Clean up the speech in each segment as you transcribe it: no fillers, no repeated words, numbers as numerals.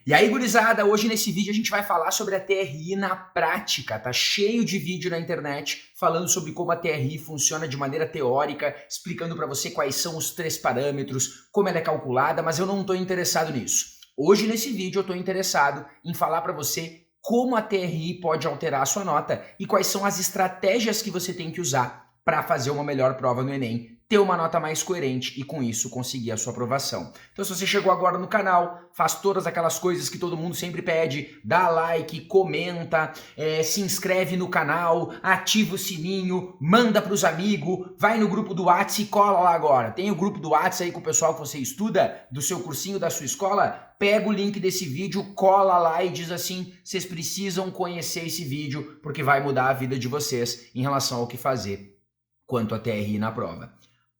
E aí, gurizada, hoje nesse vídeo a gente vai falar sobre a TRI na prática. Tá cheio de vídeo na internet falando sobre como a TRI funciona de maneira teórica, explicando para você quais são os 3 parâmetros, como ela é calculada, mas eu não estou interessado nisso. Hoje nesse vídeo eu estou interessado em falar para você como a TRI pode alterar a sua nota e quais são as estratégias que você tem que usar para fazer uma melhor prova no Enem, ter uma nota mais coerente e com isso conseguir a sua aprovação. Então se você chegou agora no canal, faz todas aquelas coisas que todo mundo sempre pede, dá like, comenta, se inscreve no canal, ativa o sininho, manda para os amigos, vai no grupo do WhatsApp e cola lá agora. Tem o grupo do WhatsApp aí com o pessoal que você estuda, do seu cursinho, da sua escola, pega o link desse vídeo, cola lá e diz assim, vocês precisam conhecer esse vídeo porque vai mudar a vida de vocês em relação ao que fazer quanto a TRI na prova.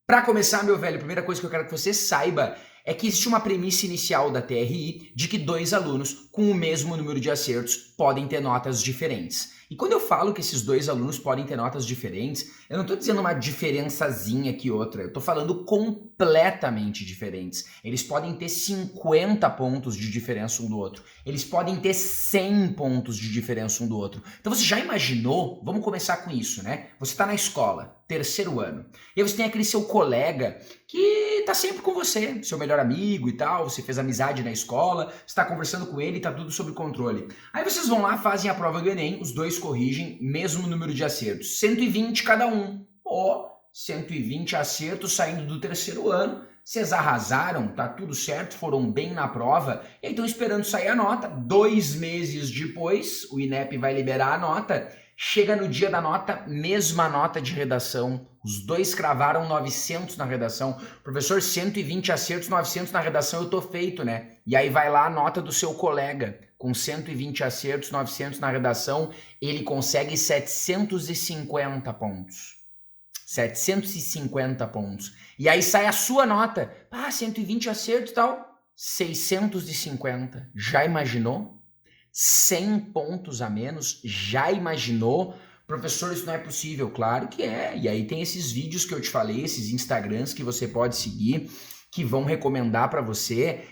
Para começar, meu velho, a primeira coisa que eu quero que você saiba é que existe uma premissa inicial da TRI de que 2 alunos com o mesmo número de acertos podem ter notas diferentes. E quando eu falo que esses 2 alunos podem ter notas diferentes, eu não estou dizendo uma diferençazinha que outra, eu estou falando completamente diferentes. Eles podem ter 50 pontos de diferença um do outro, eles podem ter 100 pontos de diferença um do outro. Então você já imaginou? Vamos começar com isso, né? Você está na escola, 3º ano, e aí você tem aquele seu colega que tá sempre com você, seu melhor amigo e tal, você fez amizade na escola, você tá conversando com ele e tá tudo sob controle. Aí vocês vão lá, fazem a prova do Enem, os dois corrigem, mesmo número de acertos, 120 cada um. Pô, 120 acertos saindo do 3º ano, vocês arrasaram, tá tudo certo, foram bem na prova, e aí estão esperando sair a nota. 2 meses depois, o INEP vai liberar a nota. Chega no dia da nota, mesma nota de redação. Os dois cravaram 900 na redação. Professor, 120 acertos, 900 na redação, eu tô feito, né? E aí vai lá a nota do seu colega. Com 120 acertos, 900 na redação, ele consegue 750 pontos. 750 pontos. E aí sai a sua nota. 120 acertos e tal. 650. Já imaginou? 100 pontos a menos, já imaginou? Professor, isso não é possível. Claro que é. E aí tem esses vídeos que eu te falei, esses Instagrams que você pode seguir, que vão recomendar para você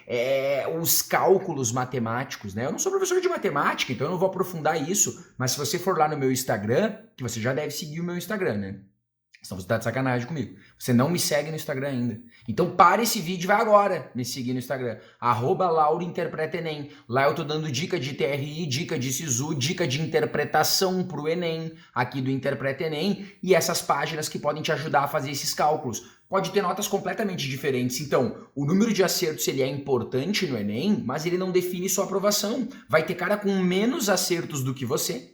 os cálculos matemáticos, né? Eu não sou professor de matemática, então eu não vou aprofundar isso, mas se você for lá no meu Instagram, que você já deve seguir o meu Instagram, né? Senão você tá de sacanagem comigo. Você não me segue no Instagram ainda. Então para esse vídeo e vai agora me seguir no Instagram. @LauraInterpretaEnem. Lá eu tô dando dica de TRI, dica de SISU, dica de interpretação pro Enem, aqui do Interpreta Enem, e essas páginas que podem te ajudar a fazer esses cálculos. Pode ter notas completamente diferentes. Então, o número de acertos ele é importante no Enem, mas ele não define sua aprovação. Vai ter cara com menos acertos do que você.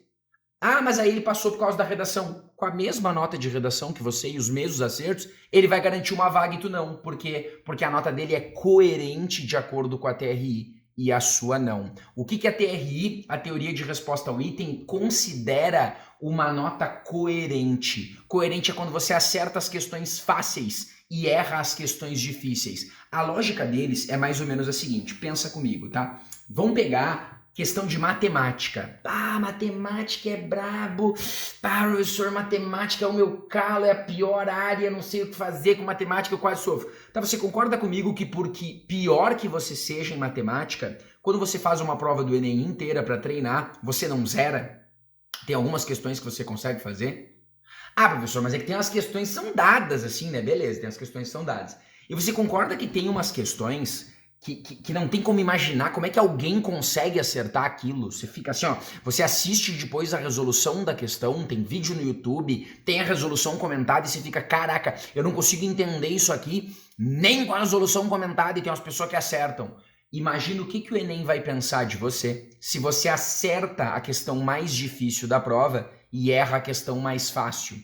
Mas aí ele passou por causa da redação. Com a mesma nota de redação que você e os mesmos acertos, ele vai garantir uma vaga e tu não. Por quê? Porque a nota dele é coerente de acordo com a TRI e a sua não. O que a TRI, a teoria de resposta ao item, considera uma nota coerente? Coerente é quando você acerta as questões fáceis e erra as questões difíceis. A lógica deles é mais ou menos a seguinte, pensa comigo, tá? Vamos pegar questão de matemática. Matemática é brabo. Professor, matemática é o meu calo, é a pior área, não sei o que fazer com matemática, eu quase sofro. Tá, você concorda comigo que porque pior que você seja em matemática, quando você faz uma prova do Enem inteira para treinar, você não zera? Tem algumas questões que você consegue fazer? Professor, mas é que tem umas questões que são dadas assim, né? Beleza, tem as questões que são dadas. E você concorda que tem umas questões que não tem como imaginar como é que alguém consegue acertar aquilo? Você fica assim, você assiste depois a resolução da questão, tem vídeo no YouTube, tem a resolução comentada e você fica, caraca, eu não consigo entender isso aqui, nem com a resolução comentada, e tem umas pessoas que acertam. Imagina o que o Enem vai pensar de você se você acerta a questão mais difícil da prova e erra a questão mais fácil.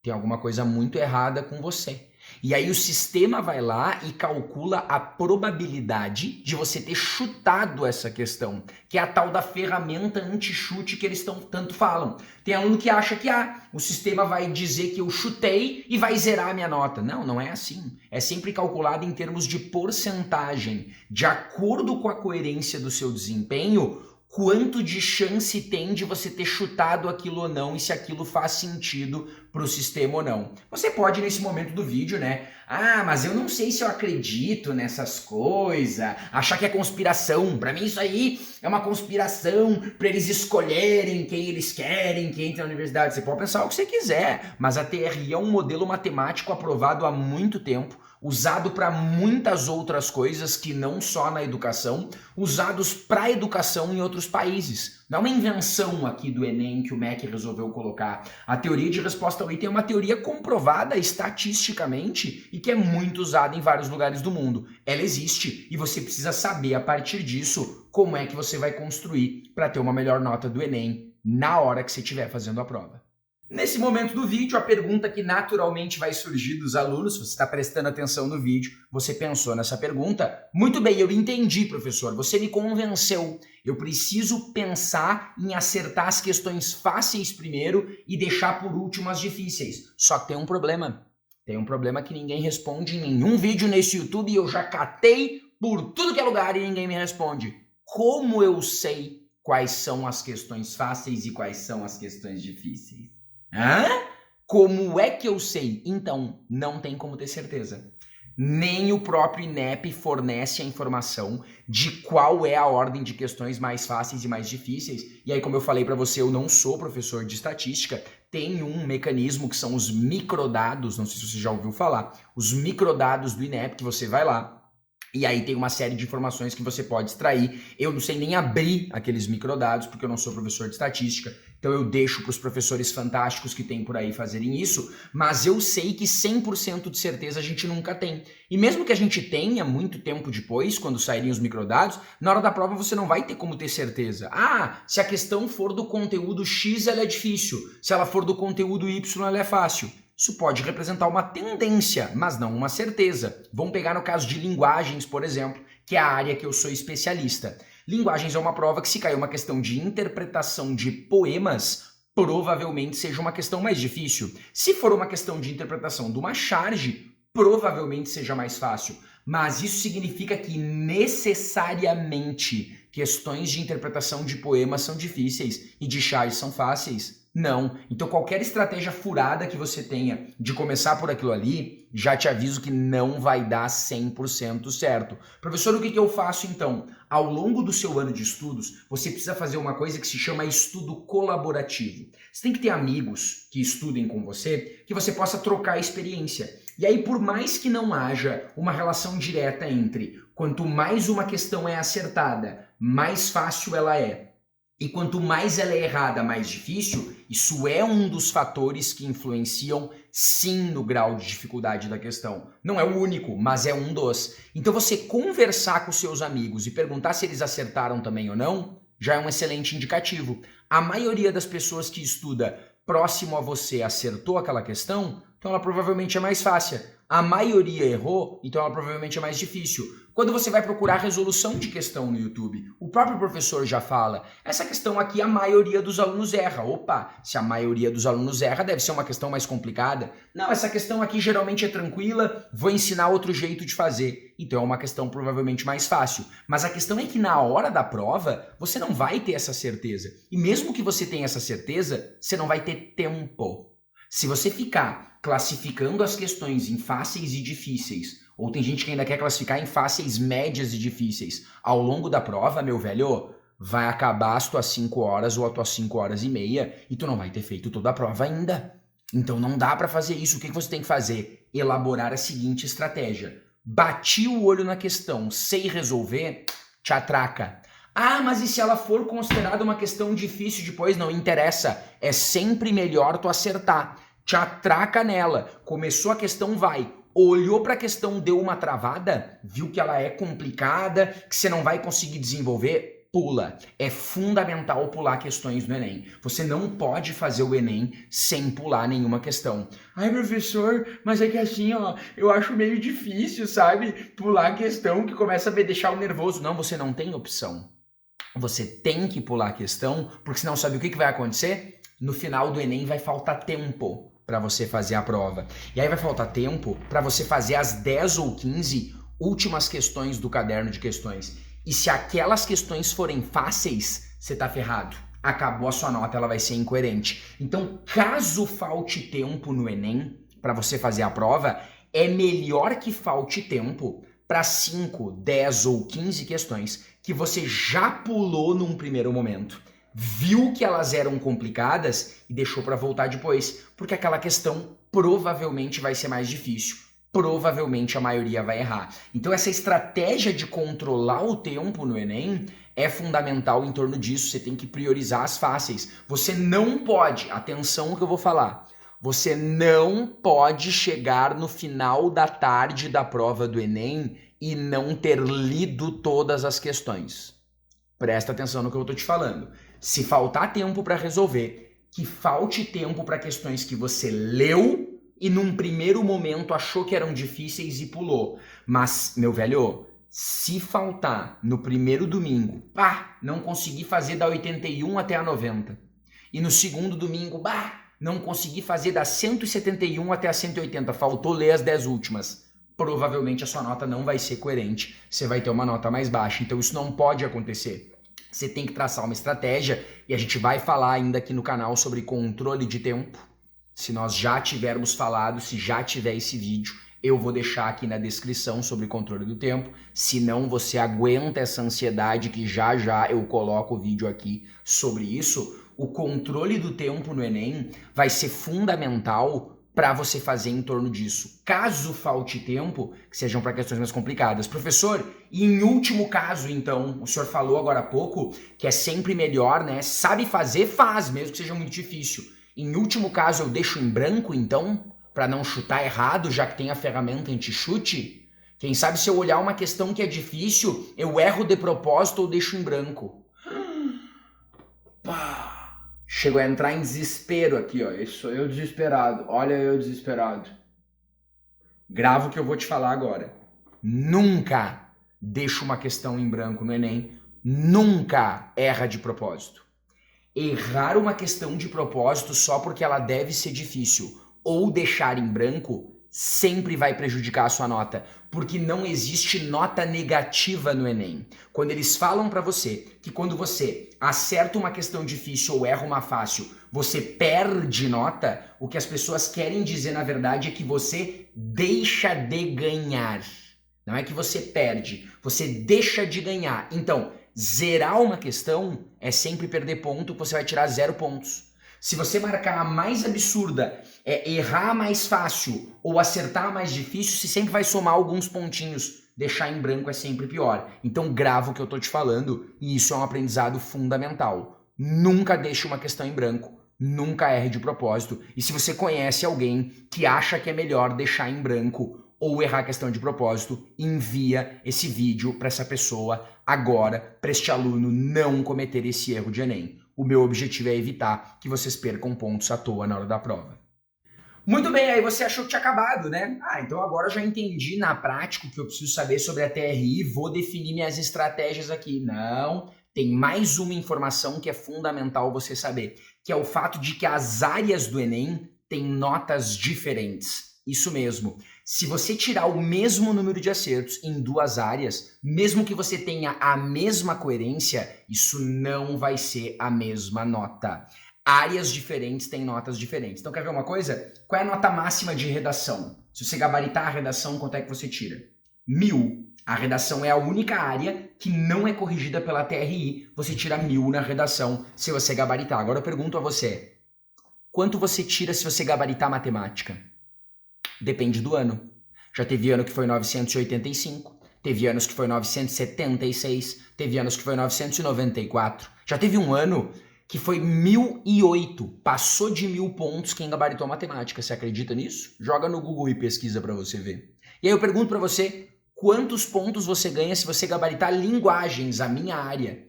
Tem alguma coisa muito errada com você. E aí o sistema vai lá e calcula a probabilidade de você ter chutado essa questão, que é a tal da ferramenta anti-chute que eles tanto falam. Tem aluno que acha que o sistema vai dizer que eu chutei e vai zerar a minha nota. Não, não é assim. É sempre calculado em termos de porcentagem. De acordo com a coerência do seu desempenho, quanto de chance tem de você ter chutado aquilo ou não e se aquilo faz sentido para o sistema ou não. Você pode, nesse momento do vídeo, né? Ah, mas eu não sei se eu acredito nessas coisas, achar que é conspiração. Para mim isso aí é uma conspiração para eles escolherem quem eles querem que entre na universidade. Você pode pensar o que você quiser, mas a TRI é um modelo matemático aprovado há muito tempo, usado para muitas outras coisas que não só na educação, usados para a educação em outros países. Não é uma invenção aqui do Enem que o MEC resolveu colocar. A teoria de resposta ao item é uma teoria comprovada estatisticamente e que é muito usada em vários lugares do mundo. Ela existe e você precisa saber a partir disso como é que você vai construir para ter uma melhor nota do Enem na hora que você estiver fazendo a prova. Nesse momento do vídeo, a pergunta que naturalmente vai surgir dos alunos, se você está prestando atenção no vídeo, você pensou nessa pergunta? Muito bem, eu entendi, professor, você me convenceu. Eu preciso pensar em acertar as questões fáceis primeiro e deixar por último as difíceis. Só que tem um problema. Tem um problema que ninguém responde em nenhum vídeo nesse YouTube e eu já catei por tudo que é lugar e ninguém me responde. Como eu sei quais são as questões fáceis e quais são as questões difíceis? Hã? Como é que eu sei? Então, não tem como ter certeza. Nem o próprio INEP fornece a informação de qual é a ordem de questões mais fáceis e mais difíceis. E aí, como eu falei para você, eu não sou professor de estatística, tem um mecanismo que são os microdados, não sei se você já ouviu falar, os microdados do INEP, que você vai lá, e aí tem uma série de informações que você pode extrair. Eu não sei nem abrir aqueles microdados, porque eu não sou professor de estatística. Então eu deixo para os professores fantásticos que tem por aí fazerem isso. Mas eu sei que 100% de certeza a gente nunca tem. E mesmo que a gente tenha muito tempo depois, quando saírem os microdados, na hora da prova você não vai ter como ter certeza. Ah, se a questão for do conteúdo X, ela é difícil. Se ela for do conteúdo Y, ela é fácil. Isso pode representar uma tendência, mas não uma certeza. Vamos pegar no caso de linguagens, por exemplo, que é a área que eu sou especialista. Linguagens é uma prova que, se cair uma questão de interpretação de poemas, provavelmente seja uma questão mais difícil. Se for uma questão de interpretação de uma charge, provavelmente seja mais fácil. Mas isso significa que necessariamente questões de interpretação de poemas são difíceis e de charges são fáceis? Não. Então qualquer estratégia furada que você tenha de começar por aquilo ali, já te aviso que não vai dar 100% certo. Professor, o que eu faço então? Ao longo do seu ano de estudos, você precisa fazer uma coisa que se chama estudo colaborativo. Você tem que ter amigos que estudem com você, que você possa trocar experiência. E aí, por mais que não haja uma relação direta entre quanto mais uma questão é acertada, mais fácil ela é. E quanto mais ela é errada, mais difícil, isso é um dos fatores que influenciam sim no grau de dificuldade da questão. Não é o único, mas é um dos. Então você conversar com seus amigos e perguntar se eles acertaram também ou não, já é um excelente indicativo. A maioria das pessoas que estuda próximo a você acertou aquela questão, então ela provavelmente é mais fácil. A maioria errou, então ela provavelmente é mais difícil. Quando você vai procurar resolução de questão no YouTube, o próprio professor já fala, essa questão aqui a maioria dos alunos erra. Opa, se a maioria dos alunos erra, deve ser uma questão mais complicada. Não, essa questão aqui geralmente é tranquila, vou ensinar outro jeito de fazer. Então é uma questão provavelmente mais fácil. Mas a questão é que na hora da prova, você não vai ter essa certeza. E mesmo que você tenha essa certeza, você não vai ter tempo. Se você ficar classificando as questões em fáceis e difíceis, ou tem gente que ainda quer classificar em fáceis, médias e difíceis, ao longo da prova, meu velho, vai acabar as tuas 5 horas ou as tuas 5 horas e meia e tu não vai ter feito toda a prova ainda. Então não dá para fazer isso. O que você tem que fazer? Elaborar a seguinte estratégia. Bati o olho na questão, sei resolver, te atraca. Ah, mas e se ela for considerada uma questão difícil depois? Não interessa. É sempre melhor tu acertar. Te atraca nela. Começou a questão, vai. Olhou para a questão, deu uma travada, viu que ela é complicada, que você não vai conseguir desenvolver, pula. É fundamental pular questões no Enem. Você não pode fazer o Enem sem pular nenhuma questão. Ai, professor, mas é que assim, ó, eu acho meio difícil, sabe? Pular a questão que começa a me deixar o nervoso. Não, você não tem opção. Você tem que pular a questão, porque senão sabe o que vai acontecer? No final do Enem vai faltar tempo para você fazer a prova. E aí vai faltar tempo para você fazer as 10 ou 15 últimas questões do caderno de questões. E se aquelas questões forem fáceis, você tá ferrado. acabou a sua nota, ela vai ser incoerente. Então, caso falte tempo no Enem para você fazer a prova, é melhor que falte tempo para 5, 10 ou 15 questões que você já pulou num primeiro momento, viu que elas eram complicadas e deixou para voltar depois, porque aquela questão provavelmente vai ser mais difícil, provavelmente a maioria vai errar. Então essa estratégia de controlar o tempo no Enem é fundamental em torno disso, você tem que priorizar as fáceis. Você não pode, atenção ao que eu vou falar, você não pode chegar no final da tarde da prova do Enem e não ter lido todas as questões. Presta atenção no que eu estou te falando. Se faltar tempo para resolver, que falte tempo para questões que você leu e num primeiro momento achou que eram difíceis e pulou. Mas, meu velho, se faltar no primeiro domingo, não consegui fazer da 81 até a 90. E no segundo domingo, não consegui fazer da 171 até a 180, faltou ler as 10 últimas. Provavelmente a sua nota não vai ser coerente, você vai ter uma nota mais baixa. Então isso não pode acontecer. Você tem que traçar uma estratégia e a gente vai falar ainda aqui no canal sobre controle de tempo. Se nós já tivermos falado, se já tiver esse vídeo, eu vou deixar aqui na descrição sobre controle do tempo. Se não, você aguenta essa ansiedade que já já eu coloco o vídeo aqui sobre isso. O controle do tempo no Enem vai ser fundamental para você fazer em torno disso. Caso falte tempo, que sejam para questões mais complicadas. Professor, e em último caso, então, o senhor falou agora há pouco que é sempre melhor, né? Sabe fazer, faz, mesmo que seja muito difícil. Em último caso, eu deixo em branco, então, para não chutar errado, já que tem a ferramenta anti-chute? Quem sabe se eu olhar uma questão que é difícil, eu erro de propósito ou deixo em branco? Chegou a entrar em desespero aqui, ó. Esse sou eu desesperado. Olha eu desesperado. Grava o que eu vou te falar agora. Nunca deixa uma questão em branco no Enem. Nunca erra de propósito. Errar uma questão de propósito só porque ela deve ser difícil ou deixar em branco sempre vai prejudicar a sua nota, porque não existe nota negativa no Enem. Quando eles falam para você que quando você acerta uma questão difícil ou erra uma fácil, você perde nota, o que as pessoas querem dizer na verdade é que você deixa de ganhar. Não é que você perde, você deixa de ganhar. Então, zerar uma questão é sempre perder ponto, você vai tirar 0 pontos. Se você marcar a mais absurda, errar a mais fácil ou acertar a mais difícil, você sempre vai somar alguns pontinhos. Deixar em branco é sempre pior. Então grava o que eu tô te falando e isso é um aprendizado fundamental. Nunca deixe uma questão em branco, nunca erre de propósito. E se você conhece alguém que acha que é melhor deixar em branco ou errar a questão de propósito, envia esse vídeo para essa pessoa agora, para este aluno não cometer esse erro de Enem. O meu objetivo é evitar que vocês percam pontos à toa na hora da prova. Muito bem, aí você achou que tinha acabado, né? Então agora eu já entendi na prática o que eu preciso saber sobre a TRI, vou definir minhas estratégias aqui. Não, tem mais uma informação que é fundamental você saber, que é o fato de que as áreas do Enem têm notas diferentes. Isso mesmo. Se você tirar o mesmo número de acertos em 2 áreas, mesmo que você tenha a mesma coerência, isso não vai ser a mesma nota. Áreas diferentes têm notas diferentes. Então, quer ver uma coisa? Qual é a nota máxima de redação? Se você gabaritar a redação, quanto é que você tira? 1000. A redação é a única área que não é corrigida pela TRI. Você tira 1000 na redação se você gabaritar. Agora eu pergunto a você, quanto você tira se você gabaritar matemática? Depende do ano. Já teve ano que foi 985, teve anos que foi 976, teve anos que foi 994. Já teve um ano que foi 1008. Passou de 1000 pontos quem gabaritou matemática. Você acredita nisso? Joga no Google e pesquisa para você ver. E aí eu pergunto para você, quantos pontos você ganha se você gabaritar linguagens, a minha área?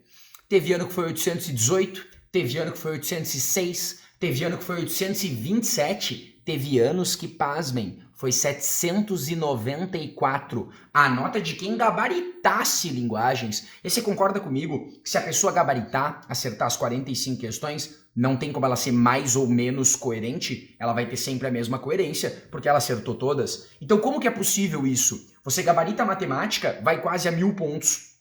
Teve ano que foi 818, teve ano que foi 806, teve ano que foi 827, teve anos que, pasmem, foi 794. A nota de quem gabaritasse linguagens. E você concorda comigo que se a pessoa gabaritar, acertar as 45 questões, não tem como ela ser mais ou menos coerente? Ela vai ter sempre a mesma coerência, porque ela acertou todas. Então como que é possível isso? Você gabarita a matemática, vai quase a 1000 pontos.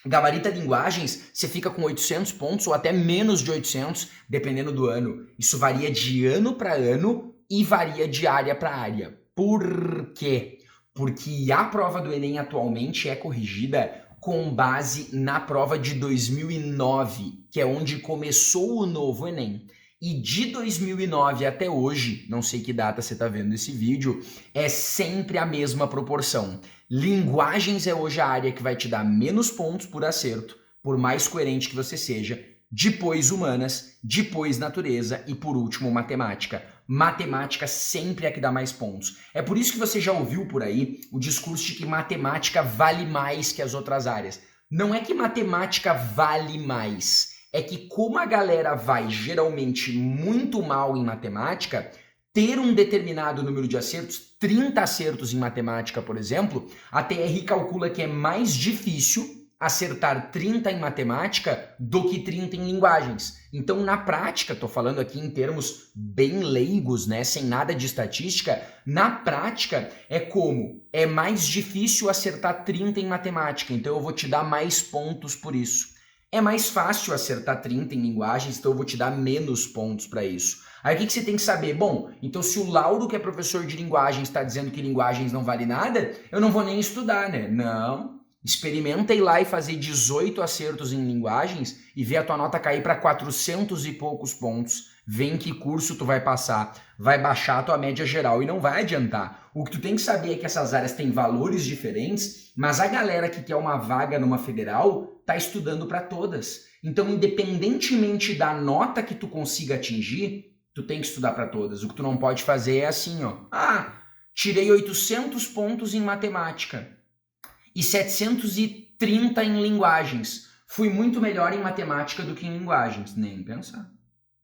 Gabarita linguagens, você fica com 800 pontos ou até menos de 800, dependendo do ano. Isso varia de ano para ano e varia de área para área. Por quê? Porque a prova do Enem atualmente é corrigida com base na prova de 2009, que é onde começou o novo Enem. E de 2009 até hoje, não sei que data você está vendo esse vídeo, é sempre a mesma proporção. Linguagens é hoje a área que vai te dar menos pontos por acerto, por mais coerente que você seja. Depois humanas, depois natureza e por último matemática. Matemática sempre é a que dá mais pontos. É por isso que você já ouviu por aí o discurso de que matemática vale mais que as outras áreas. Não é que matemática vale mais, é que como a galera vai geralmente muito mal em matemática, ter um determinado número de acertos, 30 acertos em matemática, por exemplo, a TR calcula que é mais difícil acertar 30 em matemática do que 30 em linguagens. Então, na prática, estou falando aqui em termos bem leigos, né, sem nada de estatística, na prática é mais difícil acertar 30 em matemática, então eu vou te dar mais pontos por isso. É mais fácil acertar 30 em linguagens, então eu vou te dar menos pontos para isso. Aí o que você tem que saber? Bom, então se o Lauro, que é professor de linguagens, está dizendo que linguagens não vale nada, eu não vou nem estudar, né? Não. Experimenta ir lá e fazer 18 acertos em linguagens e ver a tua nota cair para 400 e poucos pontos. Vê em que curso tu vai passar. Vai baixar a tua média geral e não vai adiantar. O que tu tem que saber é que essas áreas têm valores diferentes, mas a galera que quer uma vaga numa federal tá estudando para todas. Então, independentemente da nota que tu consiga atingir, tu tem que estudar para todas. O que tu não pode fazer é assim, ó. Ah, tirei 800 pontos em matemática e 730 em linguagens. Fui muito melhor em matemática do que em linguagens. Nem pensar.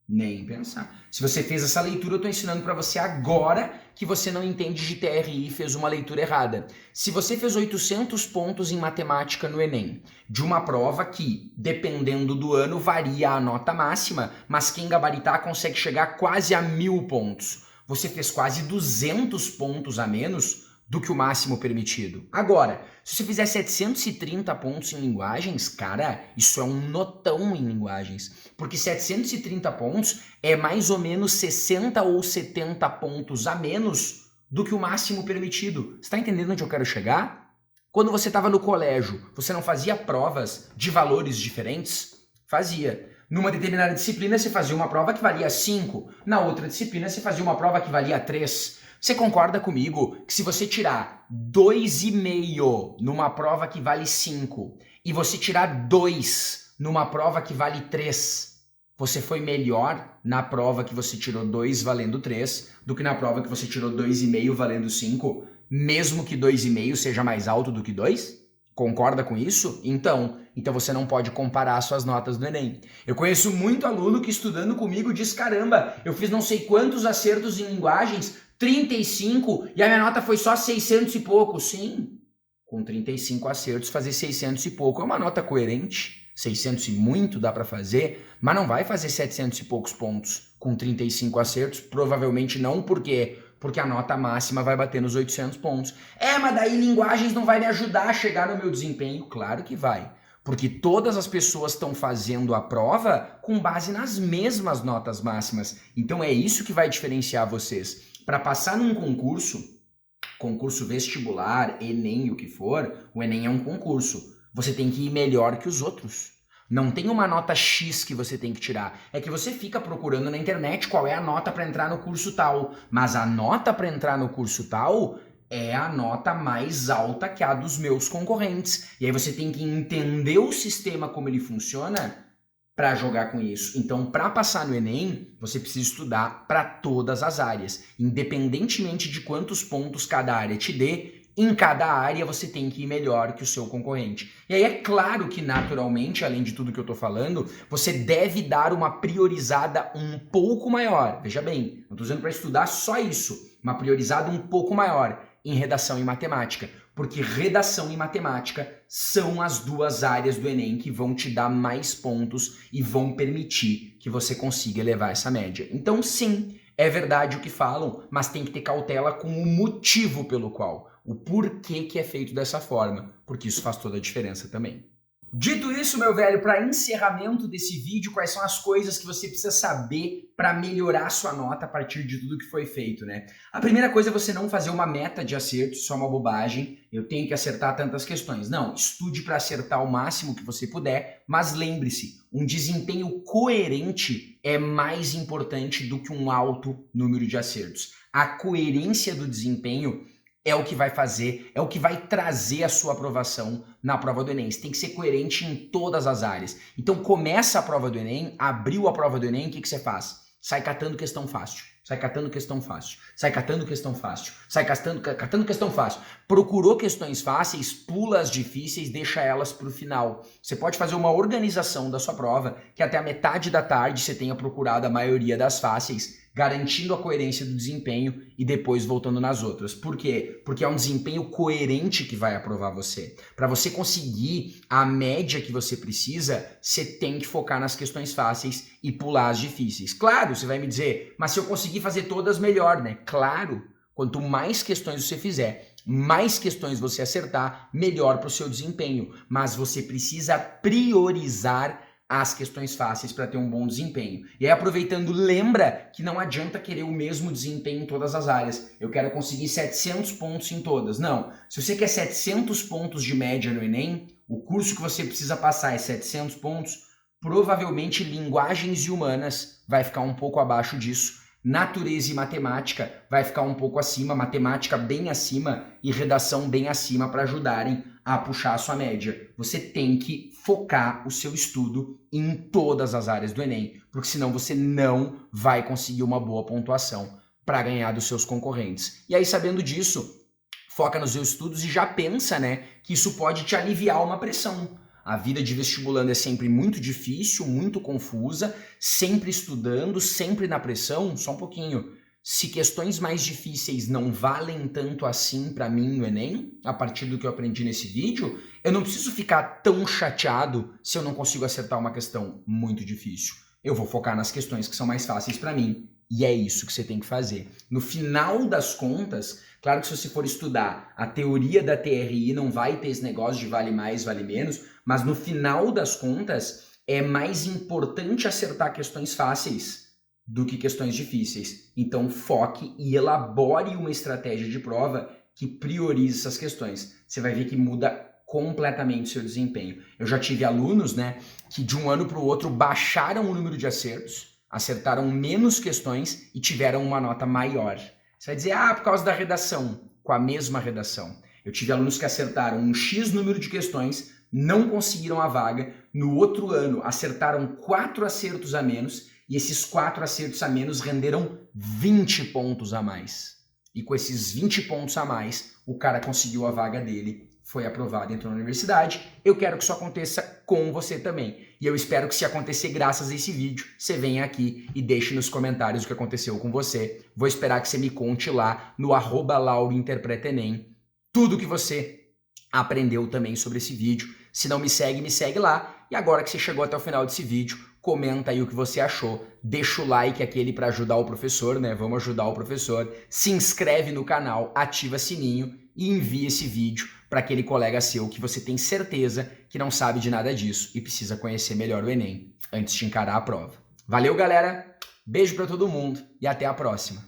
Nem pensar. Se você fez essa leitura, eu estou ensinando para você agora que você não entende de TRI e fez uma leitura errada. Se você fez 800 pontos em matemática no Enem, de uma prova que, dependendo do ano, varia a nota máxima, mas quem gabaritar consegue chegar quase a 1000 pontos. Você fez quase 200 pontos a menos do que o máximo permitido. Agora, se você fizer 730 pontos em linguagens, cara, isso é um notão em linguagens. Porque 730 pontos é mais ou menos 60 ou 70 pontos a menos do que o máximo permitido. Você está entendendo onde eu quero chegar? Quando você estava no colégio, você não fazia provas de valores diferentes? Fazia. Numa determinada disciplina, você fazia uma prova que valia 5. Na outra disciplina, você fazia uma prova que valia 3. Você concorda comigo que se você tirar 2,5 numa prova que vale 5 e você tirar 2 numa prova que vale 3, você foi melhor na prova que você tirou 2 valendo 3 do que na prova que você tirou 2,5 valendo 5, mesmo que 2,5 seja mais alto do que 2? Concorda com isso? Então você não pode comparar suas notas do Enem. Eu conheço muito aluno que estudando comigo diz, caramba, eu fiz não sei quantos acertos em linguagens, 35, e a minha nota foi só 600 e pouco. Sim, com 35 acertos fazer 600 e pouco é uma nota coerente. 600 e muito dá para fazer, mas não vai fazer 700 e poucos pontos com 35 acertos, provavelmente não, porque a nota máxima vai bater nos 800 pontos. Mas daí linguagens não vai me ajudar a chegar no meu desempenho? Claro que vai, porque todas as pessoas estão fazendo a prova com base nas mesmas notas máximas. Então é isso que vai diferenciar vocês. Para passar num concurso vestibular, Enem, o que for, o Enem é um concurso. Você tem que ir melhor que os outros. Não tem uma nota X que você tem que tirar. É que você fica procurando na internet qual é a nota para entrar no curso tal. Mas a nota para entrar no curso tal é a nota mais alta que a dos meus concorrentes. E aí você tem que entender o sistema, como ele funciona, para jogar com isso. Então, para passar no Enem, você precisa estudar para todas as áreas. Independentemente de quantos pontos cada área te dê, em cada área você tem que ir melhor que o seu concorrente. E aí é claro que naturalmente, além de tudo que eu estou falando, você deve dar uma priorizada um pouco maior. Veja bem, não estou dizendo para estudar só isso, uma priorizada um pouco maior em redação e matemática, porque redação e matemática são as duas áreas do Enem que vão te dar mais pontos e vão permitir que você consiga elevar essa média. Então sim, é verdade o que falam, mas tem que ter cautela com o motivo pelo qual, o porquê que é feito dessa forma, porque isso faz toda a diferença também. Dito isso, meu velho, para encerramento desse vídeo, quais são as coisas que você precisa saber para melhorar sua nota a partir de tudo que foi feito, né? A primeira coisa é você não fazer uma meta de acerto, isso é uma bobagem, eu tenho que acertar tantas questões. Não, estude para acertar o máximo que você puder, mas lembre-se, um desempenho coerente é mais importante do que um alto número de acertos. A coerência do desempenho é o que vai fazer, é o que vai trazer a sua aprovação na prova do Enem. Você tem que ser coerente em todas as áreas. Então começa a prova do Enem, abriu a prova do Enem, o que você faz? Sai catando questão fácil, sai catando questão fácil, sai catando questão fácil, sai catando questão fácil. Procurou questões fáceis, pula as difíceis, deixa elas para o final. Você pode fazer uma organização da sua prova, que até a metade da tarde você tenha procurado a maioria das fáceis, garantindo a coerência do desempenho e depois voltando nas outras. Por quê? Porque é um desempenho coerente que vai aprovar você. Para você conseguir a média que você precisa, você tem que focar nas questões fáceis e pular as difíceis. Claro, você vai me dizer, mas se eu conseguir fazer todas, melhor, né? Claro, quanto mais questões você fizer, mais questões você acertar, melhor para o seu desempenho. Mas você precisa priorizar as questões fáceis para ter um bom desempenho. E aí, aproveitando, lembra que não adianta querer o mesmo desempenho em todas as áreas. Eu quero conseguir 700 pontos em todas. Não. Se você quer 700 pontos de média no Enem, o curso que você precisa passar é 700 pontos, provavelmente linguagens e humanas vai ficar um pouco abaixo disso. Natureza e matemática vai ficar um pouco acima, matemática bem acima e redação bem acima para ajudarem a puxar a sua média. Você tem que focar o seu estudo em todas as áreas do Enem, porque senão você não vai conseguir uma boa pontuação para ganhar dos seus concorrentes. E aí, sabendo disso, foca nos seus estudos e já pensa, né, que isso pode te aliviar uma pressão. A vida de vestibulando é sempre muito difícil, muito confusa, sempre estudando, sempre na pressão, só um pouquinho. Se questões mais difíceis não valem tanto assim para mim no Enem, a partir do que eu aprendi nesse vídeo, eu não preciso ficar tão chateado se eu não consigo acertar uma questão muito difícil. Eu vou focar nas questões que são mais fáceis para mim. E é isso que você tem que fazer. No final das contas, claro que se você for estudar a teoria da TRI, não vai ter esse negócio de vale mais, vale menos, mas no final das contas, é mais importante acertar questões fáceis do que questões difíceis. Então foque e elabore uma estratégia de prova que priorize essas questões. Você vai ver que muda completamente o seu desempenho. Eu já tive alunos, né, que de um ano para o outro baixaram o número de acertos, acertaram menos questões e tiveram uma nota maior. Você vai dizer, por causa da redação, com a mesma redação. Eu tive alunos que acertaram um X número de questões, não conseguiram a vaga, no outro ano acertaram 4 acertos a menos e esses 4 acertos a menos renderam 20 pontos a mais. E com esses 20 pontos a mais, o cara conseguiu a vaga dele, foi aprovado, entrou na universidade. Eu quero que isso aconteça com você também. E eu espero que, se acontecer graças a esse vídeo, você venha aqui e deixe nos comentários o que aconteceu com você. Vou esperar que você me conte lá no @laurinterpretaenem tudo que você aprendeu também sobre esse vídeo. Se não me segue lá. E agora que você chegou até o final desse vídeo, comenta aí o que você achou. Deixa o like aquele para ajudar o professor, né? Vamos ajudar o professor. Se inscreve no canal, ativa sininho e envia esse vídeo para aquele colega seu que você tem certeza que não sabe de nada disso e precisa conhecer melhor o Enem antes de encarar a prova. Valeu, galera! Beijo para todo mundo e até a próxima!